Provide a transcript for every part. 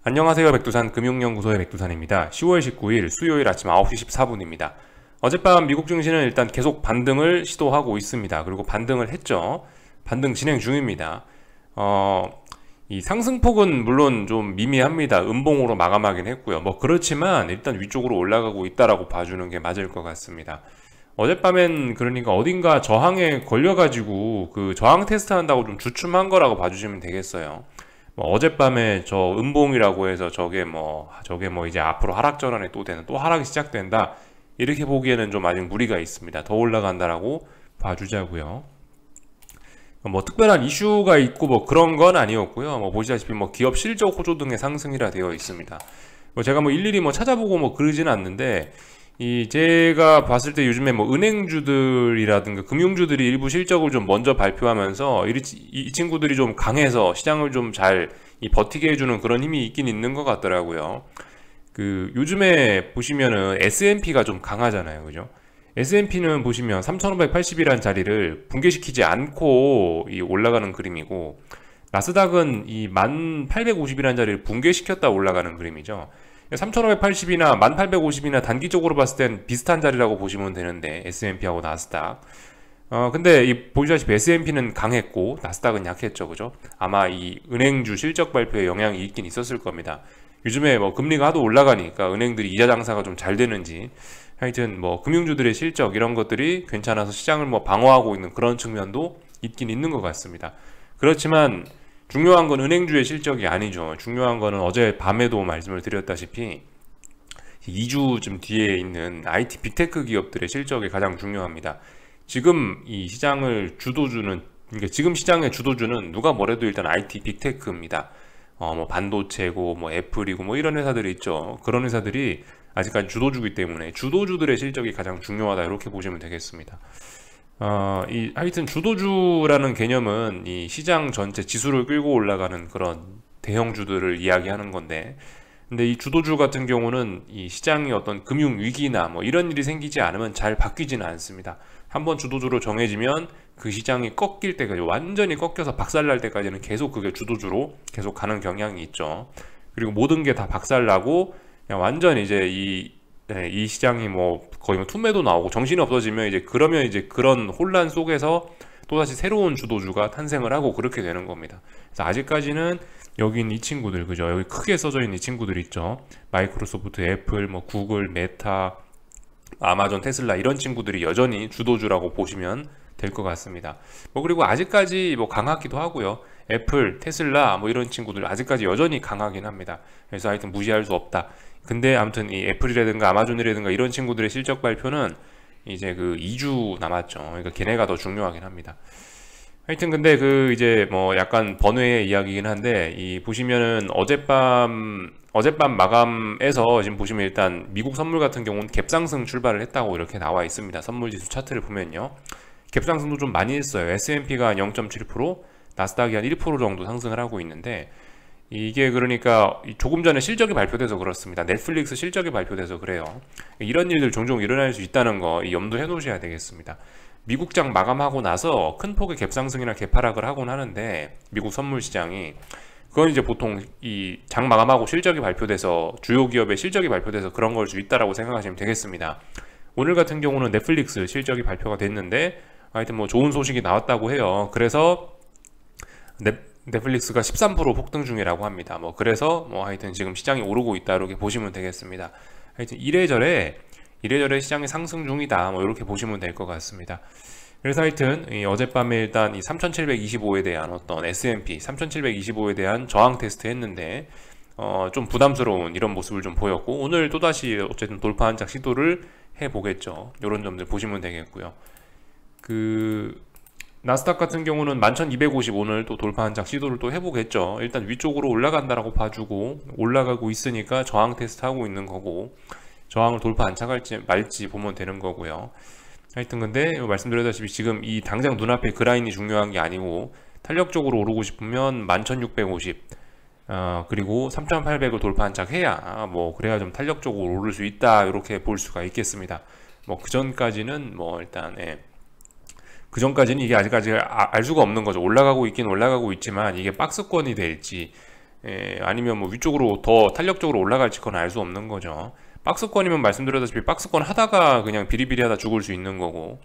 안녕하세요. 백두산 금융연구소의 백두산입니다. 10월 19일 수요일 아침 9시 14분입니다. 어젯밤 미국 증시는 일단 계속 반등을 시도하고 있습니다. 그리고 반등을 했죠. 반등 진행 중입니다. 이 상승폭은 물론 좀 미미합니다. 음봉으로 마감하긴 했고요. 뭐 그렇지만 일단 위쪽으로 올라가고 있다라고 봐주는 게 맞을 것 같습니다. 어젯밤엔 그러니까 어딘가 저항에 걸려가지고 그 저항 테스트 한다고 좀 주춤한 거라고 봐주시면 되겠어요. 뭐 어젯밤에 저 음봉이라고 해서 저게 뭐 이제 앞으로 하락 전환에 또 하락이 시작된다 이렇게 보기에는 좀 아직 무리가 있습니다. 더 올라간다라고 봐주자고요. 뭐 특별한 이슈가 있고 뭐 그런 건 아니었고요. 뭐 보시다시피 뭐 기업 실적 호조 등의 상승이라 되어 있습니다. 뭐 제가 뭐 일일이 뭐 찾아보고 뭐 그러지는 않는데 이 제가 봤을 때 요즘에 뭐 은행주들이라든가 금융주들이 일부 실적을 좀 먼저 발표하면서 이 친구들이 좀 강해서 시장을 좀 잘 버티게 해주는 그런 힘이 있긴 있는 것 같더라고요. 그 요즘에 보시면은 S&P가 좀 강하잖아요, 그죠? S&P는 보시면 3,580이라는 자리를 붕괴시키지 않고 이 올라가는 그림이고, 나스닥은 이 1,850이라는 자리를 붕괴시켰다 올라가는 그림이죠. 3,580이나 1,850이나 단기적으로 봤을 땐 비슷한 자리라고 보시면 되는데 S&P하고 나스닥. 근데 보시다시피 S&P는 강했고 나스닥은 약했죠, 그죠? 아마 이 은행주 실적 발표에 영향이 있긴 있었을 겁니다. 요즘에 뭐 금리가 하도 올라가니까 은행들이 이자 장사가 좀 잘 되는지 하여튼 뭐 금융주들의 실적 이런 것들이 괜찮아서 시장을 뭐 방어하고 있는 그런 측면도 있긴 있는 것 같습니다. 그렇지만 중요한 건 은행주의 실적이 아니죠. 중요한 거는 어제 밤에도 말씀을 드렸다시피 2주쯤 뒤에 있는 IT 빅테크 기업들의 실적이 가장 중요합니다. 지금 이 시장을 주도주는, 그러니까 지금 시장의 주도주는 누가 뭐래도 일단 IT 빅테크입니다. 뭐 반도체고 뭐 애플이고 뭐 이런 회사들이 있죠. 그런 회사들이 아직까지 주도주기 때문에 주도주들의 실적이 가장 중요하다 이렇게 보시면 되겠습니다. 하여튼 주도주라는 개념은 이 시장 전체 지수를 끌고 올라가는 그런 대형주들을 이야기하는 건데, 근데 이 주도주 같은 경우는 이 시장이 어떤 금융 위기나 뭐 이런 일이 생기지 않으면 잘 바뀌지는 않습니다. 한번 주도주로 정해지면 그 시장이 꺾일 때까지, 완전히 꺾여서 박살날 때까지는 계속 그게 주도주로 계속 가는 경향이 있죠. 그리고 모든 게 다 박살나고 그냥 완전 이제 이 시장이 뭐 거의 뭐 투매도 나오고 정신이 없어지면 그러면 이제 그런 혼란 속에서 또다시 새로운 주도주가 탄생을 하고 그렇게 되는 겁니다. 그래서 아직까지는 여기 있는 이 친구들, 그죠? 여기 크게 써져 있는 이 친구들 있죠. 마이크로소프트, 애플, 뭐 구글, 메타, 아마존, 테슬라 이런 친구들이 여전히 주도주라고 보시면 될 것 같습니다. 뭐 그리고 아직까지 뭐 강하기도 하고요. 애플, 테슬라 뭐 이런 친구들 아직까지 여전히 강하긴 합니다. 그래서 하여튼 무시할 수 없다. 근데 아무튼 이 애플이라든가 아마존이라든가 이런 친구들의 실적 발표는 이제 그 2주 남았죠. 그러니까 걔네가 더 중요하긴 합니다. 하여튼 근데 그 이제 뭐 약간 번외의 이야기긴 한데, 이 보시면은 어젯밤 마감에서 지금 보시면 일단 미국 선물 같은 경우는 갭상승 출발을 했다고 이렇게 나와 있습니다. 선물 지수 차트를 보면요. 갭상승도 좀 많이 했어요. S&P가 0.7%, 나스닥이 한 1% 정도 상승을 하고 있는데, 이게 그러니까 조금 전에 실적이 발표돼서 그렇습니다. 넷플릭스 실적이 발표돼서 그래요. 이런 일들 종종 일어날 수 있다는 거 염두해 놓으셔야 되겠습니다. 미국장 마감하고 나서 큰 폭의 갭상승이나 갭하락을 하곤 하는데, 미국 선물 시장이 그건 이제 보통 이 장 마감하고 실적이 발표돼서, 주요 기업의 실적이 발표돼서 그런 걸 수 있다라고 생각하시면 되겠습니다. 오늘 같은 경우는 넷플릭스 실적이 발표가 됐는데 하여튼 뭐 좋은 소식이 나왔다고 해요. 그래서 넷플릭스가 13% 폭등 중이라고 합니다. 뭐 그래서 뭐 하여튼 지금 시장이 오르고 있다 이렇게 보시면 되겠습니다. 하여튼 이래저래 시장이 상승 중이다 뭐 이렇게 보시면 될 것 같습니다. 그래서 하여튼 어젯밤에 일단 이 3725에 대한 어떤 S&P 3725에 대한 저항 테스트 했는데 좀 부담스러운 이런 모습을 좀 보였고, 오늘 또다시 어쨌든 돌파 한작 시도를 해보겠죠. 이런 점들 보시면 되겠고요. 그 나스닥 같은 경우는 11,250 오늘 또 돌파 한작 시도를 또 해보겠죠. 일단 위쪽으로 올라간다라고 봐주고 올라가고 있으니까 저항 테스트 하고 있는 거고, 저항을 돌파 안착할지 말지 보면 되는 거고요. 하여튼 근데 말씀드렸다시피 지금 이 당장 눈앞에 그 라인이 중요한 게 아니고, 탄력적으로 오르고 싶으면 11,650 그리고 3,800을 돌파 안착해야 뭐 그래야 좀 탄력적으로 오를 수 있다 이렇게 볼 수가 있겠습니다. 뭐 그 전까지는 뭐 일단 그 전까지는 이게 아직까지 알 수가 없는 거죠. 올라가고 있긴 올라가고 있지만 이게 박스권이 될지 아니면 뭐 위쪽으로 더 탄력적으로 올라갈지 그건 알 수 없는 거죠. 박스권이면 말씀드렸다시피 박스권 하다가 그냥 비리비리하다 죽을 수 있는 거고,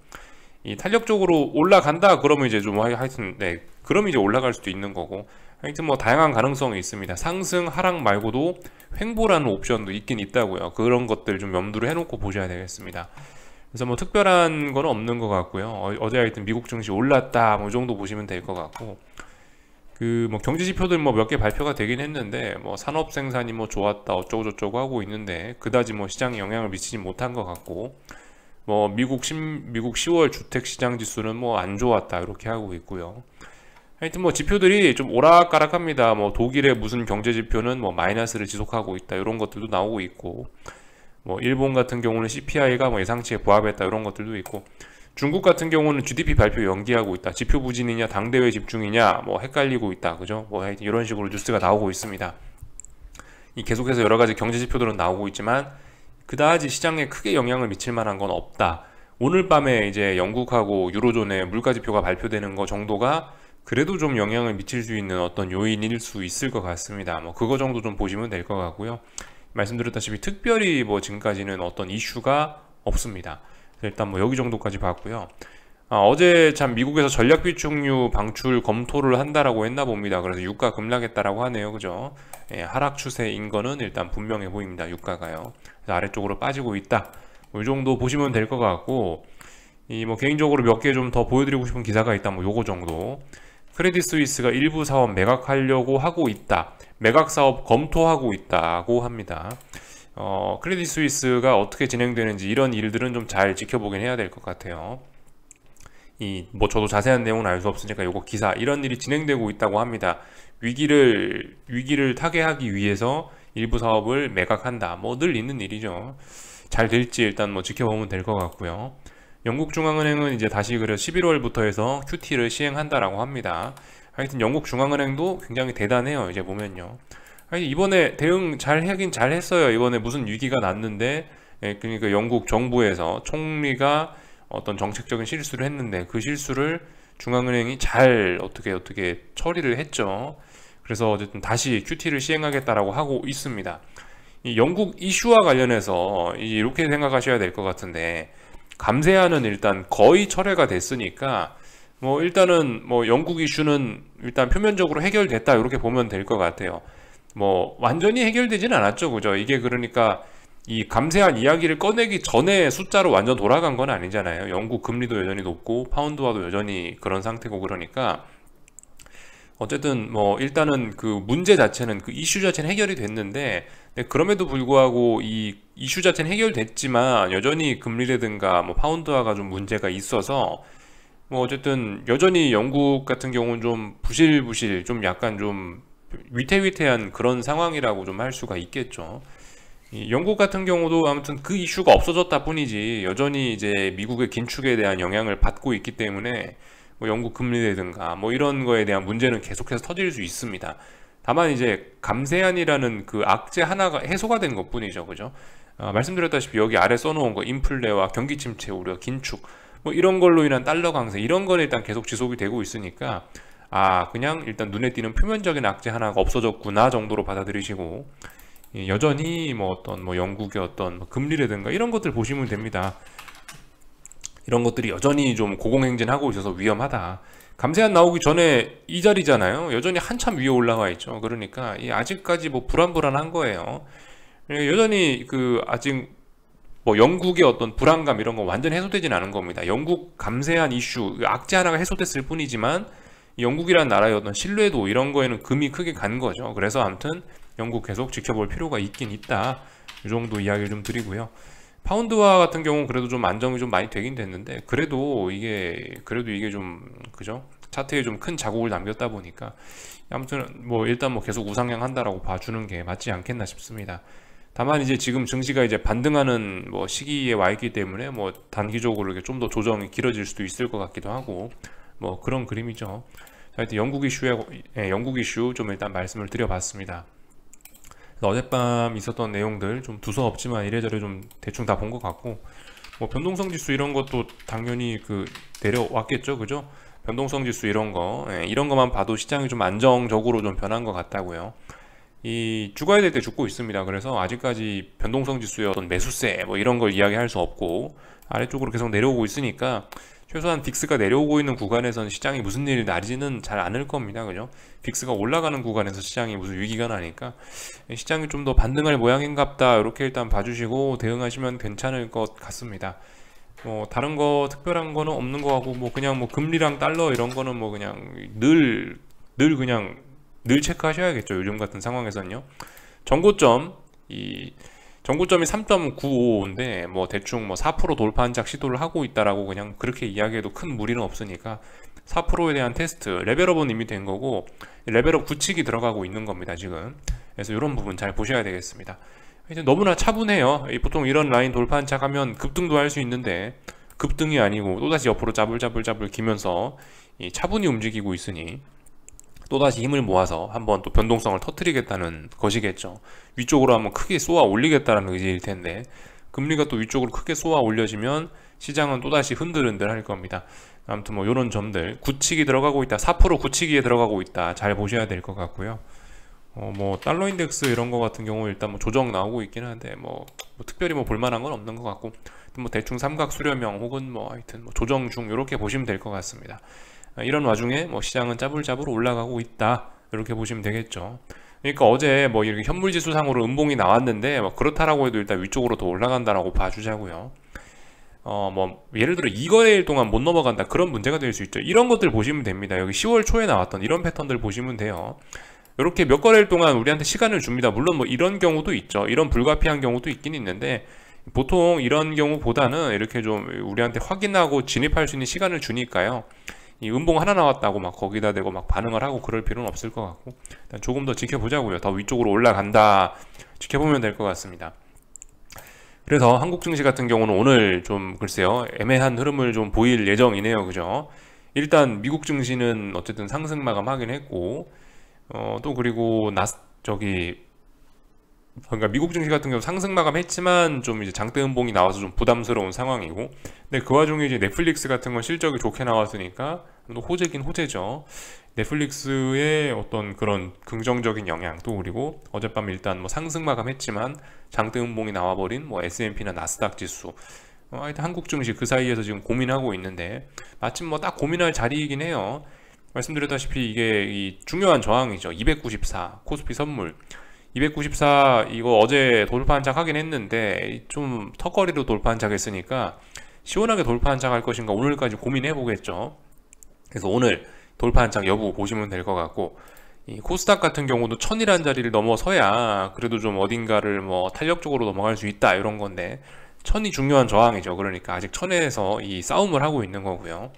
이 탄력적으로 올라간다 그러면 이제 좀 하여튼 그럼 이제 올라갈 수도 있는 거고, 하여튼 뭐 다양한 가능성이 있습니다. 상승 하락 말고도 횡보라는 옵션도 있긴 있다고요. 그런 것들 좀 염두를 해놓고 보셔야 되겠습니다. 그래서 뭐 특별한 건 없는 것 같고요. 어제 하여튼 미국 증시 올랐다 뭐 이 정도 보시면 될 것 같고, 그 뭐 경제 지표들 뭐 몇 개 발표가 되긴 했는데 뭐 산업 생산이 뭐 좋았다 어쩌고 저쩌고 하고 있는데 그다지 뭐 시장에 영향을 미치지 못한 것 같고, 뭐 미국 10월 주택 시장 지수는 뭐 안 좋았다 이렇게 하고 있고요. 하여튼 뭐 지표들이 좀 오락가락합니다. 뭐 독일의 무슨 경제 지표는 뭐 마이너스를 지속하고 있다 이런 것들도 나오고 있고, 뭐 일본 같은 경우는 CPI가 뭐 예상치에 부합했다 이런 것들도 있고, 중국 같은 경우는 GDP 발표 연기하고 있다, 지표 부진이냐 당대회 집중이냐 뭐 헷갈리고 있다, 그죠? 뭐 하여튼 이런 식으로 뉴스가 나오고 있습니다. 이 계속해서 여러 가지 경제 지표들은 나오고 있지만 그다지 시장에 크게 영향을 미칠 만한 건 없다. 오늘 밤에 이제 영국하고 유로존의 물가 지표가 발표되는 거 정도가 그래도 좀 영향을 미칠 수 있는 어떤 요인일 수 있을 것 같습니다. 뭐 그거 정도 좀 보시면 될 것 같고요. 말씀드렸다시피 특별히 뭐 지금까지는 어떤 이슈가 없습니다. 일단 뭐 여기 정도까지 봤고요. 어제 참 미국에서 전략비축류 방출 검토를 한다라고 했나 봅니다. 그래서 유가 급락했다라고 하네요, 그죠? 하락 추세인 거는 일단 분명해 보입니다. 유가가요. 그래서 아래쪽으로 빠지고 있다. 뭐 이 정도 보시면 될 것 같고, 이 뭐 개인적으로 몇 개 좀 더 보여드리고 싶은 기사가 있다. 뭐 요거 정도. 크레딧 스위스가 일부 사업 매각하려고 하고 있다. 매각 사업 검토하고 있다고 합니다. 크레딧 스위스가 어떻게 진행되는지 이런 일들은 좀 잘 지켜보긴 해야 될 것 같아요. 뭐 저도 자세한 내용은 알 수 없으니까 요거 기사 이런 일이 진행되고 있다고 합니다. 위기를 타개하기 위해서 일부 사업을 매각한다. 뭐 늘 있는 일이죠. 잘 될지 일단 뭐 지켜보면 될 것 같고요. 영국 중앙은행은 이제 다시 그래 11월부터 해서 QT를 시행한다라고 합니다. 하여튼 영국 중앙은행도 굉장히 대단해요. 이제 보면요. 이번에 대응 잘 하긴 잘 했어요. 이번에 무슨 위기가 났는데, 그러니까 영국 정부에서 총리가 어떤 정책적인 실수를 했는데 그 실수를 중앙은행이 잘 어떻게 처리를 했죠. 그래서 어쨌든 다시 QT를 시행하겠다라고 하고 있습니다. 이 영국 이슈와 관련해서 이렇게 생각하셔야 될 것 같은데, 감세안은 일단 거의 철회가 됐으니까 뭐 일단은 뭐 영국 이슈는 일단 표면적으로 해결됐다 이렇게 보면 될 것 같아요. 뭐 완전히 해결되진 않았죠, 그죠? 이게 그러니까 이 감세안 이야기를 꺼내기 전에 숫자로 완전 돌아간 건 아니잖아요. 영국 금리도 여전히 높고 파운드화도 여전히 그런 상태고, 그러니까 어쨌든 뭐 일단은 그 문제 자체는 그 이슈 자체는 해결이 됐는데, 그럼에도 불구하고 이 이슈 자체는 해결됐지만 여전히 금리라든가 뭐 파운드화가 좀 문제가 있어서 뭐 어쨌든 여전히 영국 같은 경우는 좀 부실부실 좀 약간 좀 위태위태한 그런 상황이라고 좀 할 수가 있겠죠. 영국 같은 경우도 아무튼 그 이슈가 없어졌다 뿐이지 여전히 이제 미국의 긴축에 대한 영향을 받고 있기 때문에 뭐 영국 금리라든가 뭐 이런 거에 대한 문제는 계속해서 터질 수 있습니다. 다만 이제 감세안이라는 그 악재 하나가 해소가 된 것 뿐이죠, 그죠? 말씀드렸다시피 여기 아래 써놓은 거 인플레와 경기 침체 우려, 긴축 뭐 이런 걸로 인한 달러 강세 이런 건 일단 계속 지속이 되고 있으니까 그냥 일단 눈에 띄는 표면적인 악재 하나가 없어졌구나 정도로 받아들이시고, 여전히 뭐 어떤 뭐 영국의 어떤 뭐 금리라든가 이런 것들 보시면 됩니다. 이런 것들이 여전히 좀 고공행진하고 있어서 위험하다. 감세안 나오기 전에 이 자리잖아요. 여전히 한참 위에 올라와 있죠. 그러니까 아직까지 뭐 불안한 거예요. 여전히 그 아직 뭐 영국의 어떤 불안감 이런 거 완전 해소되진 않은 겁니다. 영국 감세안 이슈 악재 하나가 해소됐을 뿐이지만 영국이라는 나라의 어떤 신뢰도 이런 거에는 금이 크게 간 거죠. 그래서 아무튼 영국 계속 지켜볼 필요가 있긴 있다. 이 정도 이야기를 좀 드리고요. 파운드화 같은 경우는 그래도 좀 안정이 좀 많이 되긴 됐는데 그래도 이게 좀 그죠? 차트에 좀 큰 자국을 남겼다 보니까 아무튼 뭐 일단 뭐 계속 우상향 한다라고 봐주는 게 맞지 않겠나 싶습니다. 다만 이제 지금 증시가 이제 반등하는 뭐 시기에 와 있기 때문에 뭐 단기적으로 이렇게 좀 더 조정이 길어질 수도 있을 것 같기도 하고 뭐 그런 그림이죠. 하여튼 영국 이슈 좀 일단 말씀을 드려봤습니다. 어젯밤 있었던 내용들 좀 두서없지만 이래저래 좀 대충 다 본 것 같고, 뭐 변동성 지수 이런 것도 당연히 그 내려왔겠죠, 그죠? 변동성 지수 이런 거만 봐도 시장이 좀 안정적으로 좀 변한 것 같다고요. 이 죽어야 될 때 죽고 있습니다. 그래서 아직까지 변동성 지수의 어떤 매수세 뭐 이런 걸 이야기할 수 없고 아래쪽으로 계속 내려오고 있으니까 최소한 빅스가 내려오고 있는 구간에서는 시장이 무슨 일이 나지는 잘 않을 겁니다. 그죠? 빅스가 올라가는 구간에서 시장이 무슨 위기가 나니까 시장이 좀 더 반등할 모양인갑다. 이렇게 일단 봐주시고 대응하시면 괜찮을 것 같습니다. 뭐 다른 거 특별한 거는 없는 거 같고 뭐 그냥 뭐 금리랑 달러 이런 거는 뭐 그냥 늘 그냥 늘 체크하셔야겠죠. 요즘 같은 상황에서는요. 정고점 정고점이 3.95인데 뭐 대충 뭐 4% 돌파 한작 시도를 하고 있다라고 그냥 그렇게 이야기해도 큰 무리는 없으니까 4%에 대한 테스트 레벨업은 이미 된 거고 레벨업 굳히기 들어가고 있는 겁니다 지금. 그래서 이런 부분 잘 보셔야 되겠습니다. 이제 너무나 차분해요. 보통 이런 라인 돌파 한작 하면 급등도 할 수 있는데 급등이 아니고 또다시 옆으로 짜불짜불 기면서 차분히 움직이고 있으니 또다시 힘을 모아서 한번 또 변동성을 터뜨리겠다는 것이겠죠. 위쪽으로 한번 크게 쏘아 올리겠다는 의지일 텐데 금리가 또 위쪽으로 크게 쏘아 올려지면 시장은 또다시 흔들흔들 할 겁니다. 아무튼 뭐 이런 점들 굳히기 들어가고 있다. 4% 굳히기에 들어가고 있다. 잘 보셔야 될 것 같고요. 뭐 달러 인덱스 이런 거 같은 경우 일단 뭐 조정 나오고 있긴 한데 뭐 특별히 뭐 볼만한 건 없는 것 같고 뭐 대충 삼각 수렴형 혹은 뭐 하여튼 뭐 조정 중 이렇게 보시면 될 것 같습니다. 이런 와중에 뭐 시장은 짜불짜불 올라가고 있다 이렇게 보시면 되겠죠. 그러니까 어제 뭐 이렇게 현물지수상으로 음봉이 나왔는데 뭐 그렇다라고 해도 일단 위쪽으로 더 올라간다라고 봐주자고요. 뭐 예를 들어 2거래일 동안 못 넘어간다 그런 문제가 될 수 있죠. 이런 것들 보시면 됩니다. 여기 10월 초에 나왔던 이런 패턴들 보시면 돼요. 이렇게 몇 거래일 동안 우리한테 시간을 줍니다. 물론 뭐 이런 경우도 있죠. 이런 불가피한 경우도 있긴 있는데 보통 이런 경우보다는 이렇게 좀 우리한테 확인하고 진입할 수 있는 시간을 주니까요. 이 음봉 하나 나왔다고 막 거기다 대고 막 반응을 하고 그럴 필요는 없을 것 같고 일단 조금 더 지켜보자고요. 더 위쪽으로 올라간다 지켜보면 될 것 같습니다. 그래서 한국 증시 같은 경우는 오늘 좀 글쎄요 애매한 흐름을 좀 보일 예정이네요. 그죠? 일단 미국 증시는 어쨌든 상승 마감하긴 했고 또 그리고 그러니까 미국 증시 같은 경우 상승 마감했지만 좀 이제 장대 음봉이 나와서 좀 부담스러운 상황이고 근데 그 와중에 이제 넷플릭스 같은 건 실적이 좋게 나왔으니까 또 호재긴 호재죠. 넷플릭스의 어떤 그런 긍정적인 영향 또 그리고 어젯밤 일단 뭐 상승 마감했지만 장대 음봉이 나와버린 뭐 S&P나 나스닥 지수 하여튼 한국 증시 그 사이에서 지금 고민하고 있는데 마침 뭐 딱 고민할 자리이긴 해요. 말씀드렸다시피 이게 이 중요한 저항이죠. 294 코스피 선물 294 이거 어제 돌파 한착 하긴 했는데 좀 턱걸이로 돌파 한착 했으니까 시원하게 돌파 한착 할 것인가 오늘까지 고민해 보겠죠. 그래서 오늘 돌파 한착 여부 보시면 될 것 같고 이 코스닥 같은 경우도 1000이라는 자리를 넘어서야 그래도 좀 어딘가를 뭐 탄력적으로 넘어갈 수 있다 이런 건데 1000이 중요한 저항이죠. 그러니까 아직 1000에서 이 싸움을 하고 있는 거고요.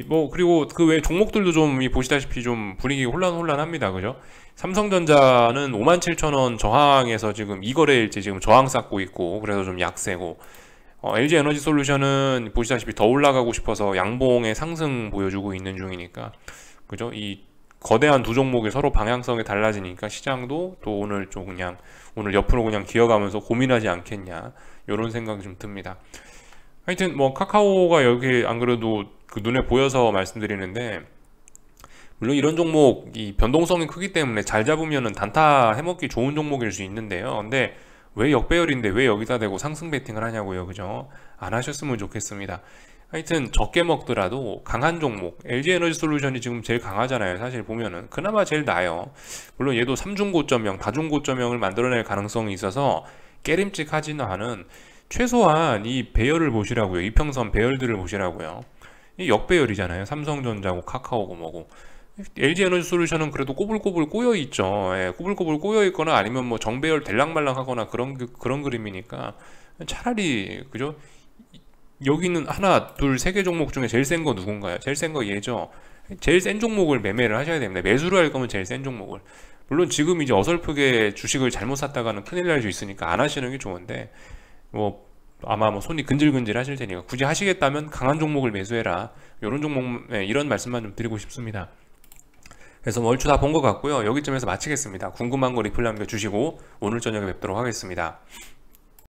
뭐 그리고 그 외 종목들도 좀 보시다시피 좀 분위기 혼란합니다. 그죠? 삼성전자는 57,000원 저항에서 지금 2거래일째 지금 저항 쌓고 있고 그래서 좀 약세고 LG 에너지 솔루션은 보시다시피 더 올라가고 싶어서 양봉의 상승 보여주고 있는 중이니까 그죠? 이 거대한 두 종목이 서로 방향성이 달라지니까 시장도 또 오늘 좀 그냥 오늘 옆으로 그냥 기어가면서 고민하지 않겠냐 이런 생각이 좀 듭니다. 하여튼 뭐 카카오가 여기 안 그래도 그 눈에 보여서 말씀드리는데 물론 이런 종목이 변동성이 크기 때문에 잘 잡으면은 단타 해먹기 좋은 종목일 수 있는데요. 근데 왜 역배열인데 왜 여기다 대고 상승 베팅을 하냐고요. 그죠? 안 하셨으면 좋겠습니다. 하여튼 적게 먹더라도 강한 종목 LG 에너지 솔루션이 지금 제일 강하잖아요. 사실 보면은 그나마 제일 나아요. 물론 얘도 3중고점형 다중고점형을 만들어낼 가능성이 있어서 깨림직하지는 않은 최소한 이 배열을 보시라고요. 이평선 배열들을 보시라고요. 이 역배열이잖아요. 삼성전자고 카카오고 뭐고. LG 에너지 솔루션은 그래도 꼬불꼬불 꼬여있죠. 예, 꼬불꼬불 꼬여있거나 아니면 뭐 정배열 될랑말랑하거나 그런 그림이니까 차라리 그죠? 여기는 하나 둘 세 개 종목 중에 제일 센 거 누군가요? 제일 센 거 얘죠. 제일 센 종목을 매매를 하셔야 됩니다. 매수를 할 거면 제일 센 종목을. 물론 지금 이제 어설프게 주식을 잘못 샀다가는 큰일 날 수 있으니까 안 하시는 게 좋은데 뭐 아마 뭐 손이 근질근질 하실 테니까 굳이 하시겠다면 강한 종목을 매수해라. 이런 종목 이런 말씀만 좀 드리고 싶습니다. 그래서 뭐 얼추 다 본 것 같고요. 여기쯤에서 마치겠습니다. 궁금한 거 리플 남겨주시고 오늘 저녁에 뵙도록 하겠습니다.